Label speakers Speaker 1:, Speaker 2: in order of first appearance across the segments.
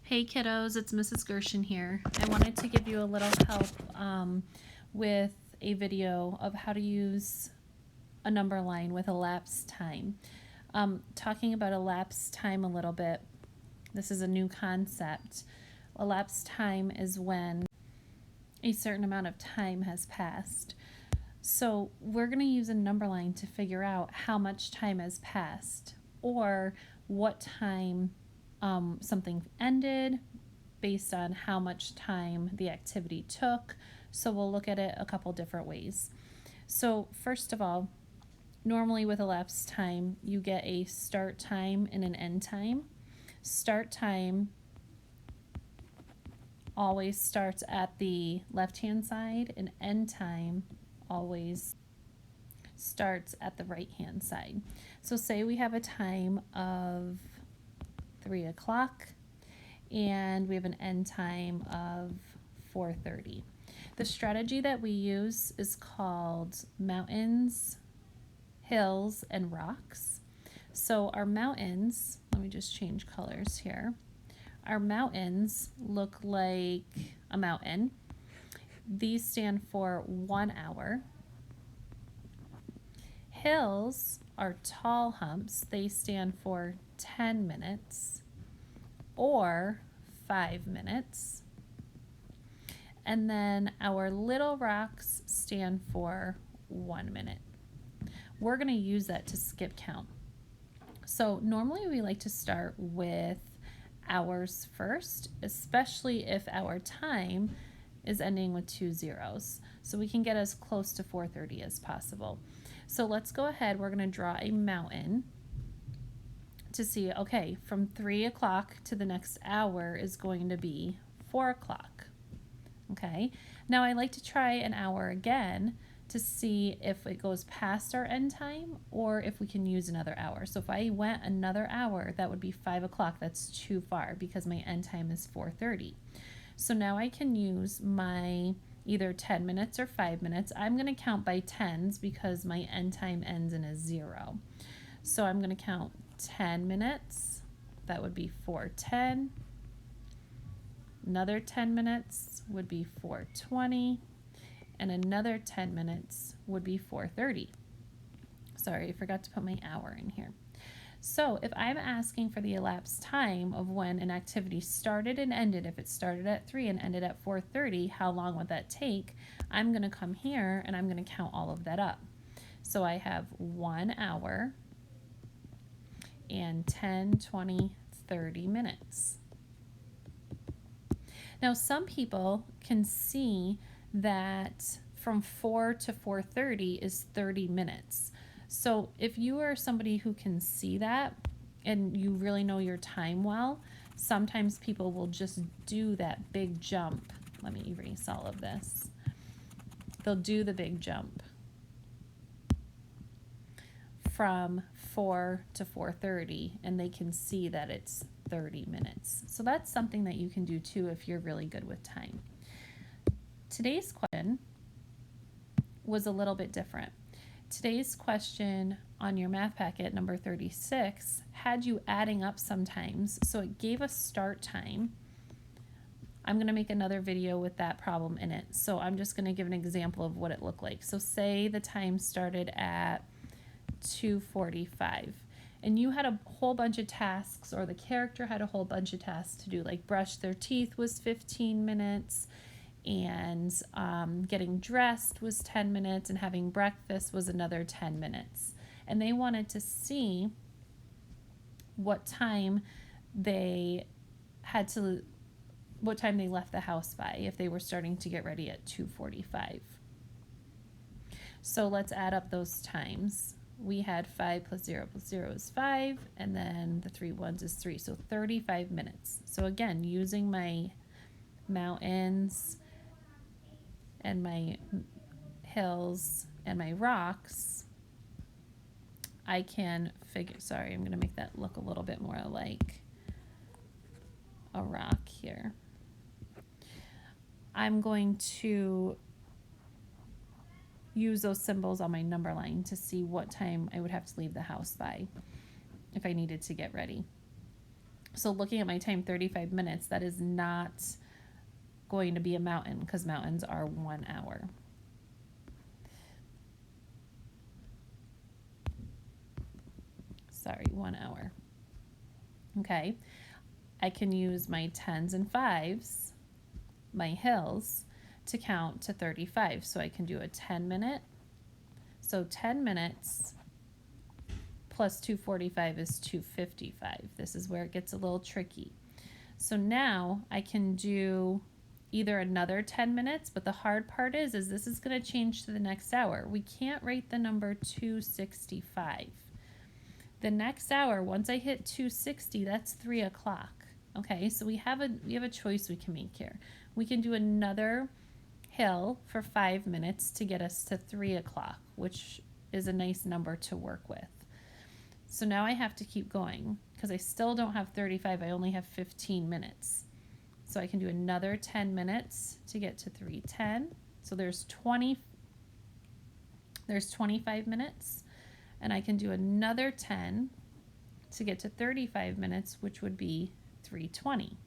Speaker 1: Hey kiddos, it's Mrs. Gershon here. I wanted to give you a little help with a video of how to use a number line with elapsed time. Talking about elapsed time a little bit, this is a new concept. Elapsed time is when a certain amount of time has passed. So we're going to use a number line to figure out how much time has passed or what time something ended based on how much time the activity took. So we'll look at it a couple different ways. So first of all, normally with elapsed time, you get a start time and an end time. Start time always starts at the left-hand side, and end time always starts at the right-hand side. So say we have a time of 3 o'clock and we have an end time of 4:30. The strategy that we use is called mountains, hills, and rocks. So our mountains, let me just change colors here. Our mountains look like a mountain. These stand for 1 hour. Hills are tall humps. They stand for 10 minutes or 5 minutes. And then our little rocks stand for 1 minute. We're going to use that to skip count. So normally we like to start with hours first, especially if our time is ending with 2 zeros. So we can get as close to 4:30 as possible. So let's go ahead, we're going to draw a mountain to see, okay, from 3 o'clock to the next hour is going to be 4 o'clock. Okay, now I like to try an hour again to see if it goes past our end time or if we can use another hour. So if I went another hour, that would be 5 o'clock. That's too far because my end time is 4:30. So now I can use my either 10 minutes or 5 minutes. I'm going to count by tens because my end time ends in a 0. So I'm going to count 10 minutes. That would be 4:10. Another 10 minutes would be 4:20. And another 10 minutes would be 4:30. Sorry, I forgot to put my hour in here. So if I'm asking for the elapsed time of when an activity started and ended, if it started at 3 and ended at 4:30, how long would that take? I'm going to come here and I'm going to count all of that up. So I have 1 hour and 10, 20, 30 minutes. Now some people can see that from 4 to 4:30 is 30 minutes. So if you are somebody who can see that and you really know your time well, sometimes people will just do that big jump. Let me erase all of this. They'll do the big jump from 4 to 4:30 and they can see that it's 30 minutes. So that's something that you can do too if you're really good with time. Today's question was a little bit different. Today's question on your math packet, number 36, had you adding up sometimes. So it gave a start time. I'm going to make another video with that problem in it. So I'm just going to give an example of what it looked like. So say the time started at 2:45 and you had a whole bunch of tasks, or the character had a whole bunch of tasks to do, like brush their teeth was 15 minutes, and getting dressed was 10 minutes, and having breakfast was another 10 minutes. And they wanted to see what time they left the house by if they were starting to get ready at 2:45. So let's add up those times. We had 5 plus 0 is 5, and then the 3 ones is 3, so 35 minutes. So again, using my mountains and my hills and my rocks, I can figure, sorry, I'm going to make that look a little bit more like a rock here. I'm going to use those symbols on my number line to see what time I would have to leave the house by if I needed to get ready. So looking at my time, 35 minutes, that is not going to be a mountain because mountains are 1 hour. Sorry, 1 hour. Okay, I can use my 10s and 5s, my hills, to count to 35. So I can do a 10-minute. So 10 minutes plus 245 is 255. This is where it gets a little tricky. So now I can do either another 10 minutes, but the hard part is this is going to change to the next hour. We can't write the number 265. The next hour, once I hit 260, that's 3 o'clock. Okay, so we have a choice we can make here. We can do another hill for 5 minutes to get us to 3 o'clock, which is a nice number to work with. So now I have to keep going because I still don't have 35. I only have 15 minutes. So I can do another 10 minutes to get to 310. So there's 25 minutes. And I can do another 10 to get to 35 minutes, which would be 320.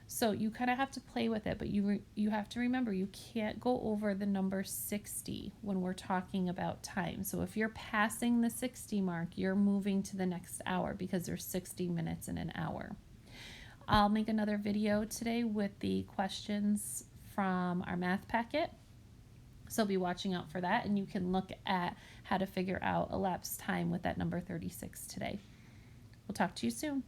Speaker 1: So you kind of have to play with it, but you have to remember you can't go over the number 60 when we're talking about time. So if you're passing the 60 mark, you're moving to the next hour because there's 60 minutes in an hour. I'll make another video today with the questions from our math packet. So be watching out for that, and you can look at how to figure out elapsed time with that number 36 today. We'll talk to you soon.